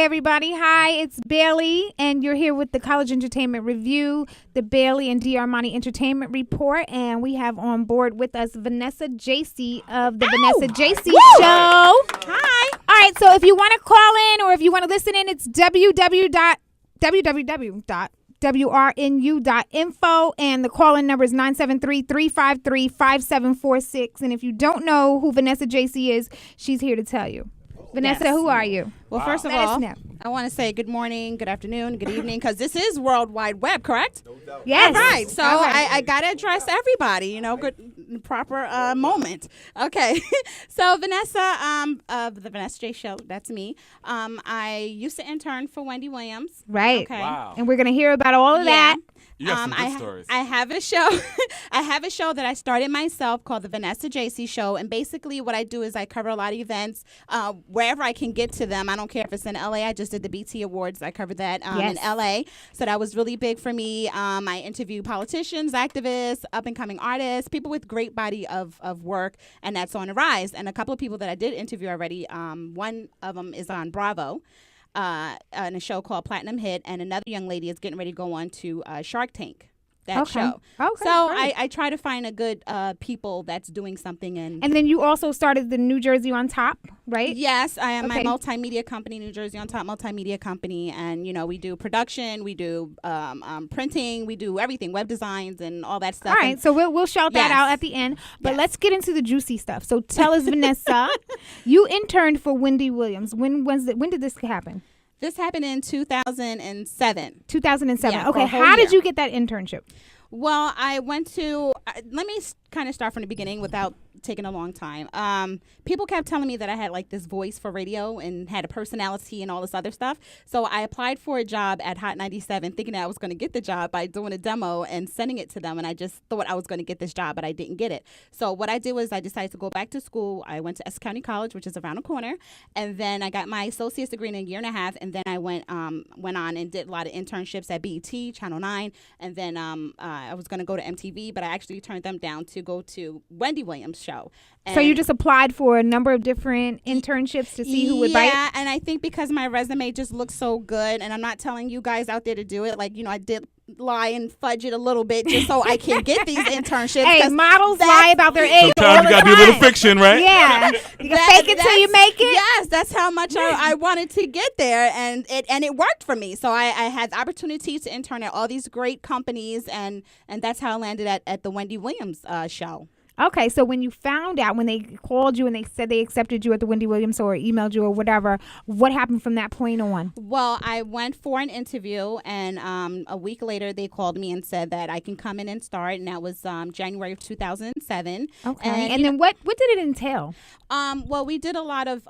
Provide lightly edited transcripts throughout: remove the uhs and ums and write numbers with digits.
everybody. Hi, it's Bailey, and you're here with the College Entertainment Review, the Bailey and D. Armani Entertainment Report, and we have on board with us Vanessa Jasey of the Vanessa Jasey Show. Hi. All right, so if you want to call in or if you want to listen in, it's www.wrnu.info, and the call-in number is 973-353-5746. And if you don't know who Vanessa Jasey is, she's here to tell you. Vanessa, who are you? Well, first of all, I want to say good morning, good afternoon, good evening, because this is World Wide Web, correct? No doubt. Yes. All right. So I got to address everybody, good, proper moment. Okay. So Vanessa, of the Vanessa J Show, that's me. I used to intern for Wendy Williams. Right. Okay. Wow. And we're going to hear about all of that. You got some good stories. I have a show. I have a show that I started myself called the Vanessa Jasey Show, and basically what I do is I cover a lot of events wherever I can get to them. I don't care if it's in LA. I just did the BT Awards. I covered that in LA, so that was really big for me. I interview politicians, activists, up and coming artists, people with great body of work, and that's on the rise. And a couple of people that I did interview already. One of them is on Bravo. In a show called Platinum Hit, and another young lady is getting ready to go on to Shark Tank, that show. Okay, so great. I try to find a good people that's doing something. And then you also started the New Jersey on Top, right? Yes, I am my multimedia company, New Jersey on Top multimedia company, and we do production, we do printing, we do everything, web designs, and all that stuff. All right, so we'll shout that out at the end, but let's get into the juicy stuff. So tell us, Vanessa, you interned for Wendy Williams. When did this happen? This happened in 2007. 2007. Yeah, okay, how did you get that internship? Well, I went to, let me kind of start from the beginning without taking a long time. People kept telling me that I had like this voice for radio and had a personality and all this other stuff. So I applied for a job at Hot 97 thinking that I was going to get the job by doing a demo and sending it to them. And I just thought I was going to get this job, but I didn't get it. So what I did was I decided to go back to school. I went to Essex County College, which is around the corner. And then I got my associate's degree in a year and a half. And then I went on and did a lot of internships at BET, Channel 9. And then I was going to go to MTV, but I actually turned them down to go to Wendy Williams' show. So you just applied for a number of different internships to see who would bite? Yeah, and I think because my resume just looks so good, and I'm not telling you guys out there to do it, I did lie and fudge it a little bit just so I can get these internships. Hey, models lie about their age. Sometimes you got to do a little fiction, right? Yeah. You can fake it till you make it. Yes, that's how much I wanted to get there, and it worked for me. So I had the opportunity to intern at all these great companies, and that's how I landed at the Wendy Williams show. Okay, so when you found out, when they called you and they said they accepted you at the Wendy Williams or emailed you or whatever, what happened from that point on? Well, I went for an interview, and a week later they called me and said that I can come in and start, and that was January of 2007. Okay, and then what did it entail? Well, we did a lot of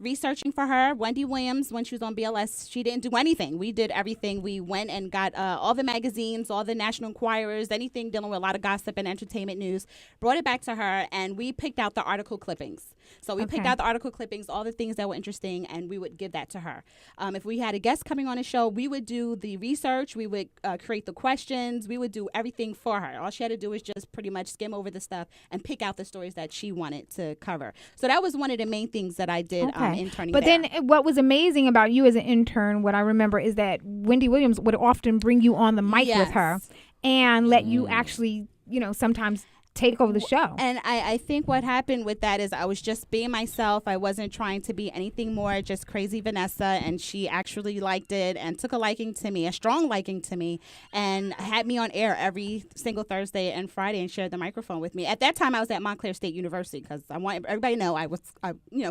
researching for her. Wendy Williams, when she was on BLS, she didn't do anything. We did everything. We went and got all the magazines, all the National Enquirers, anything dealing with a lot of gossip and entertainment news, brought it back to her, and we picked out the article clippings. So we picked out the article clippings, all the things that were interesting, and we would give that to her. If we had a guest coming on the show, we would do the research. We would create the questions. We would do everything for her. All she had to do was just pretty much skim over the stuff and pick out the stories that she wanted to cover. So that was one of the main things that I did interning But there. then what was amazing about you as an intern, what I remember, is that Wendy Williams would often bring you on the mic with her and let you actually, sometimes take over the show. And I think what happened with that is I was just being myself. I wasn't trying to be anything more, just crazy Vanessa, and she actually liked it and took a liking to me, a strong liking to me, and had me on air every single Thursday and Friday and shared the microphone with me. At that time, I was at Montclair State University because I want everybody to know I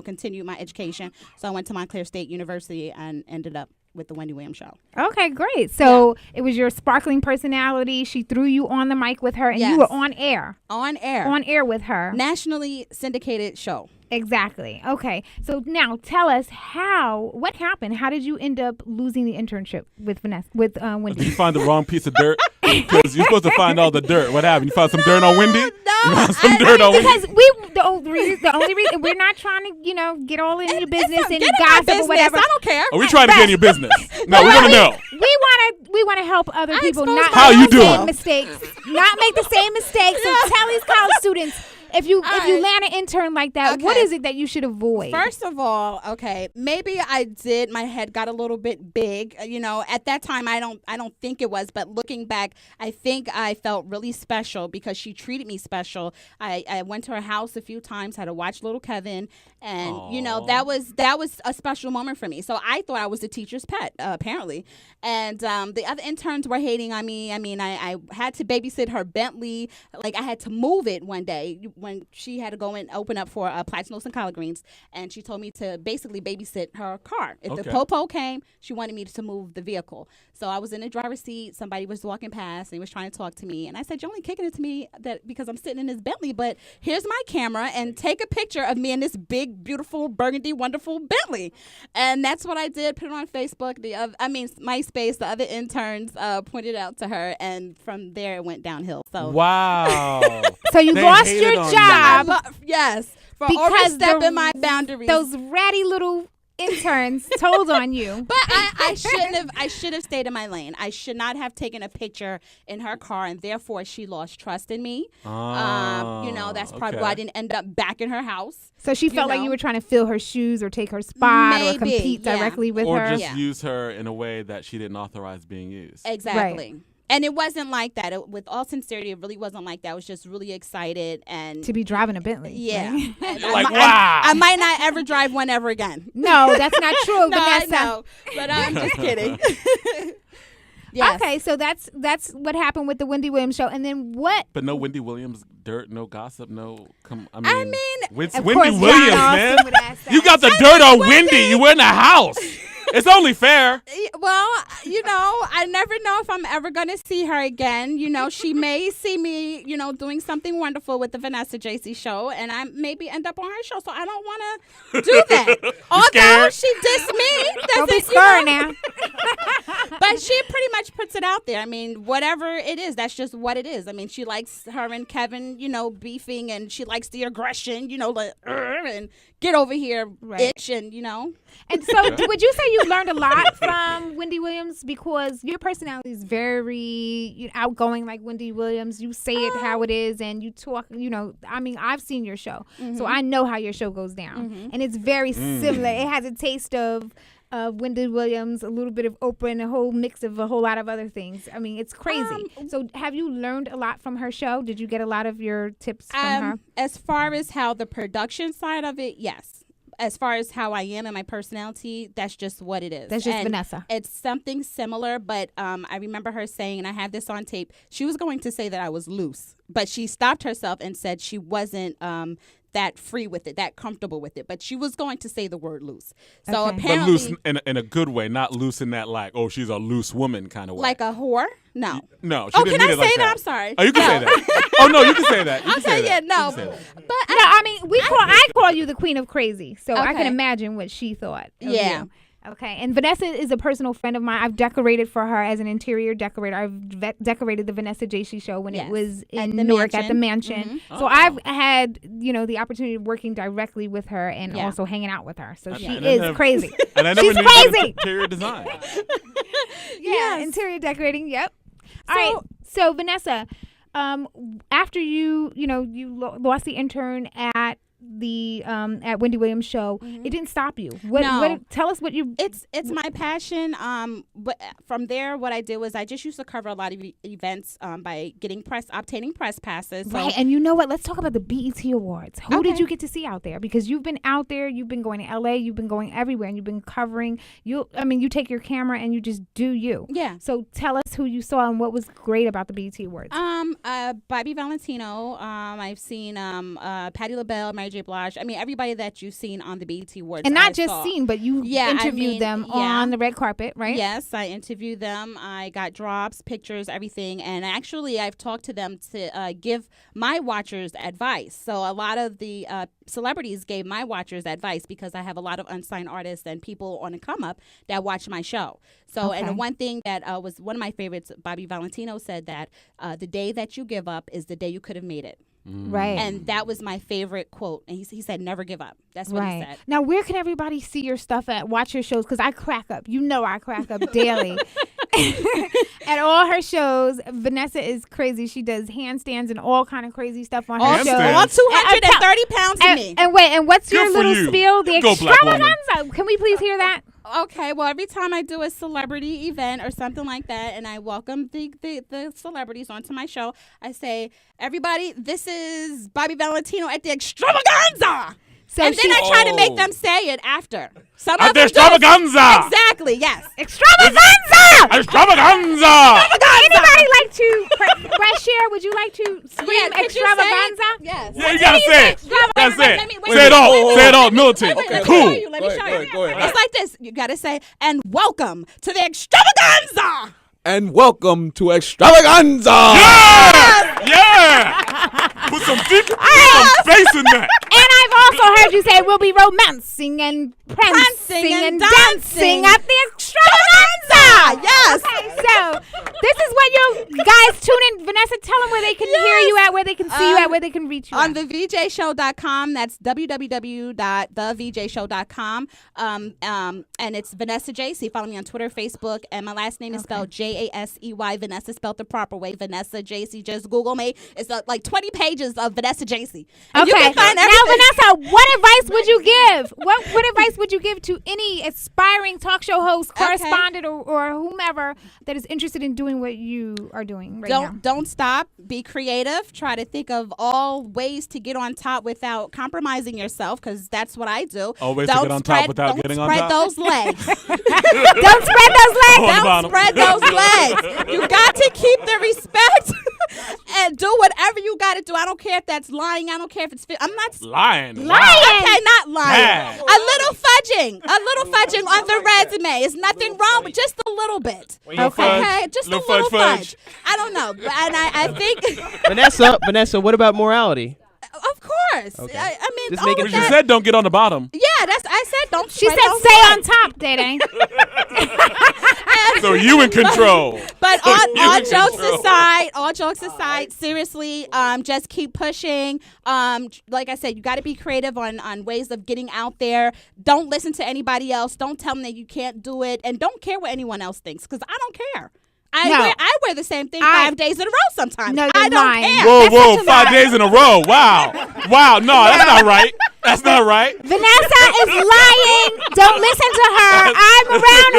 continued my education. So I went to Montclair State University and ended up with the Wendy Williams show. Okay, great. So it was your sparkling personality. She threw you on the mic with her, and you were on air. On air. On air with her. Nationally syndicated show. Exactly. Okay. So now tell us what happened? How did you end up losing the internship with Wendy? Did you find the wrong piece of dirt? Because you're supposed to find all the dirt. What happened? You found some dirt on Wendy? No. Because the only reason we're not trying to, get all in your business and gossip or whatever. I don't care. Are we trying to get in your business? No, we want to know. We want to help other people not How you make the doing? same mistakes. Not make the same mistakes. So tell these college students, if you land an intern like that, what is it that you should avoid? First of all, okay, maybe I did. My head got a little bit big. At that time, I don't think it was, but looking back, I think I felt really special because she treated me special. I went to her house a few times, had to watch little Kevin, and that was a special moment for me. So I thought I was the teacher's pet, apparently, and the other interns were hating on me. I mean, I had to babysit her Bentley. Like I had to move it one day when she had to go and open up for Platinos and collard greens, and she told me to basically babysit her car. If the popo came, she wanted me to move the vehicle. So I was in the driver's seat. Somebody was walking past and he was trying to talk to me, and I said, "You're only kicking it to me that because I'm sitting in this Bentley, but here's my camera and take a picture of me in this big, beautiful, burgundy, wonderful Bentley." And that's what I did. Put it on Facebook. MySpace. The other interns pointed out to her, and from there it went downhill. So wow. So you lost your job. Yes, for overstepping my boundaries. Those ratty little interns told on you. But I should have stayed in my lane. I should not have taken a picture in her car, and therefore she lost trust in me. That's probably why I didn't end up back in her house. So she felt like you were trying to fill her shoes or take her spot or compete directly with her. Or just use her in a way that she didn't authorize being used. Exactly. Right. And it wasn't like that. With all sincerity, it really wasn't like that. I was just really excited and to be driving a Bentley. Yeah. Right? You're like, wow. I might not ever drive one ever again. No, that's not true, No, Vanessa. I know, but I'm just kidding. Yes. Okay, so that's what happened with the Wendy Williams show, and then what? But no Wendy Williams dirt, no gossip, no. Wendy of Williams, course, man. would ask that. You got the dirt on Wendy. You were in the house. It's only fair. Well, I never know if I'm ever going to see her again. She may see me, doing something wonderful with the Vanessa Jasey show, and I maybe end up on her show. So I don't want to do that. Although scared? she dissed me. Don't be scared now. But she pretty much puts it out there. I mean, whatever it is, that's just what it is. I mean, she likes her and Kevin, beefing, and she likes the aggression, and get over here, bitch, and. And so would you say you learned a lot from Wendy Williams because your personality is very outgoing like Wendy Williams. You say it how it is and you talk, I've seen your show. So I know how your show goes down. And it's very similar. It has a taste of Wendy Williams, a little bit of Oprah, and a whole mix of a whole lot of other things. I mean, it's crazy. So have you learned a lot from her show? Did you get a lot of your tips from her? As far as how the production side of it, yes. As far as how I am and my personality, that's just what it is. That's just Vanessa. It's something similar, but I remember her saying, and I have this on tape, she was going to say that I was loose, but she stopped herself and said she wasn't that free with it, that comfortable with it, but she was going to say the word loose. So apparently, but loose in a good way, not loose in that like, oh, she's a loose woman kind of way. Like a whore? No. No. She didn't can mean I it like say that? that? I'm sorry. Oh, you can say that. Oh no, you can say that. No. But I mean, I call you the queen of crazy, so I can Okay. imagine what she thought. Of Yeah. you. Okay, and Vanessa is a personal friend of mine. I've decorated for her as an interior decorator. I've decorated the Vanessa Jasey show when it was in Newark at the mansion. So I've had, the opportunity of working directly with her and also hanging out with her. So she is crazy. And I She's never crazy. Interior design. Interior decorating. Yep. All right. So Vanessa, after you lost the intern at the at Wendy Williams show, it didn't stop you. Tell us what you. It's my passion. But from there, what I did was I just used to cover a lot of events by obtaining press passes. So. Right, and you know what? Let's talk about the BET Awards. Who did you get to see out there? Because you've been out there, you've been going to LA, you've been going everywhere, and you've been covering. You take your camera and you just do you. Yeah. So tell us who you saw and what was great about the BET Awards. Bobby Valentino. I've seen Patti LaBelle, Mary J. Blige. I mean, everybody that you've seen on the BET Awards. And not just seen, but you interviewed them on the red carpet, right? Yes, I interviewed them. I got drops, pictures, everything. And actually, I've talked to them to give my watchers advice. So a lot of the celebrities gave my watchers advice because I have a lot of unsigned artists and people on the come up that watch my show. So, and the one thing that was one of my favorites, Bobby Valentino said that the day that you give up is the day you could have made it. Right. And that was my favorite quote. And he said, never give up. That's what he said. Now, where can everybody see your stuff at? Watch your shows? Because I crack up. I crack up daily. At all her shows, Vanessa is crazy. She does handstands and all kind of crazy stuff on her Handstands? show. All 230 pounds to me. And wait, and what's your Good for little you. spiel? The Go, black woman. extravaganza. Can we please hear that? Okay, well, every time I do a celebrity event or something like that, and I welcome the celebrities onto my show, I say, everybody, this is Bobby Valentino at the extravaganza. So And then I try to make them say it after. Some of At the them do. extravaganza. Exactly, yes. Extravaganza! Extravaganza. Anybody like to, Brashear, would you like to scream could you say it? extravaganza? Yes. Yeah, you gotta say it. That's Wait, it. let me- Say it all. Say it all. Militant. Wait, let me Cool. show you. Let me show you. Go ahead. It's like this. You got to say, and welcome to the extravaganza. And welcome to Extravaganza. Yeah. Put some deep, put some bass in that. And I've also heard you say we'll be romancing and prancing and dancing at the extravaganza. Yes. Okay, so this is what you guys tune in. Vanessa, tell them where they can hear you at, where they can see you at, where they can reach you On at. thevjshow.com. That's www.thevjshow.com. And it's Vanessa Jasey. Follow me on Twitter, Facebook, and my last name is spelled Jasey. Vanessa spelled the proper way. Vanessa Jasey. Just Google me. It's like 20 pages of Vanessa Jasey. And you Okay. can find Now, everything. Vanessa, what advice would you give? What advice would you give to any aspiring talk show host, correspondent, or whomever that is interested in doing what you are doing right now? Don't stop. Be creative. Try to think of all ways to get on top without compromising yourself, because that's what I do. Always to get on top without getting on top? Don't spread those legs. Don't spread those legs. On the Don't bottom. spread those legs. You got to keep the respect and do whatever you got to do. I don't care if that's lying. I don't care if it's. I'm not Lying. Okay, not lying. Bad. A little fudging on the resume. There's nothing wrong with just a little bit. Okay, just a little fudge. I don't know, and I think, Vanessa, what about morality? of course. Okay. I mean, Just all making of But you that. said don't get on the bottom. Yeah, I said don't. She spread said those stay on legs. top, Dede. So you in control. But So all you in jokes control. aside, seriously, just keep pushing. Like I said, you got to be creative on ways of getting out there. Don't listen to anybody else. Don't tell them that you can't do it, and don't care what anyone else thinks, because I don't care. I wear the same thing 5 days in a row sometimes. No, I you're don't lying. care. Whoa, That's whoa, such a 5 lie. days in a row. Wow. No, that's not right. That's not right. Vanessa is lying. Don't listen to her. I'm around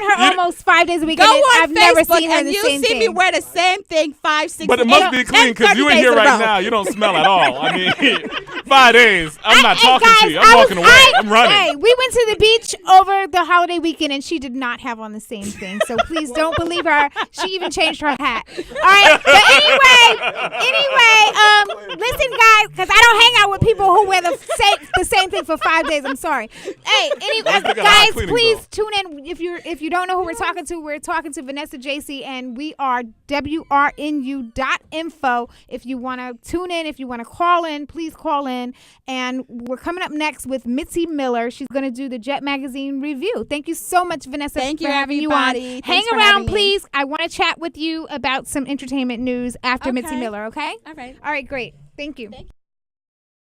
her. Almost 5 days a week. Go and on I've Facebook never seen her and the you same see thing. me wear the same thing 5, 6, But it 8, must be clean, 10, because 30 you in days here a right row. now. You don't smell at all. I mean, 5 days. I'm not talking guys, to you. I'm walking away. I'm running. Hey, we went to the beach over the holiday weekend and she did not have on the same thing. So please don't believe her. She even changed her hat. All right. But anyway, listen, guys, because I don't hang out with people who wear the same thing for 5 days. I'm sorry. Hey, Let's look at guys, hot cleaning, please though. tune in. If you don't know who we're talking to, we're talking to Vanessa Jasey, and we are WRNU.info. If you want to tune in, if you want to call in, please call in. And we're coming up next with Mitzi Miller. She's going to do the Jet Magazine review. Thank you so much, Vanessa, Thank for you, having everybody. you on. Thanks Hang for around, having me. please. I want to chat with you about some entertainment news after Mitzi Okay. Miller, okay? All right. All right, great. Thank you.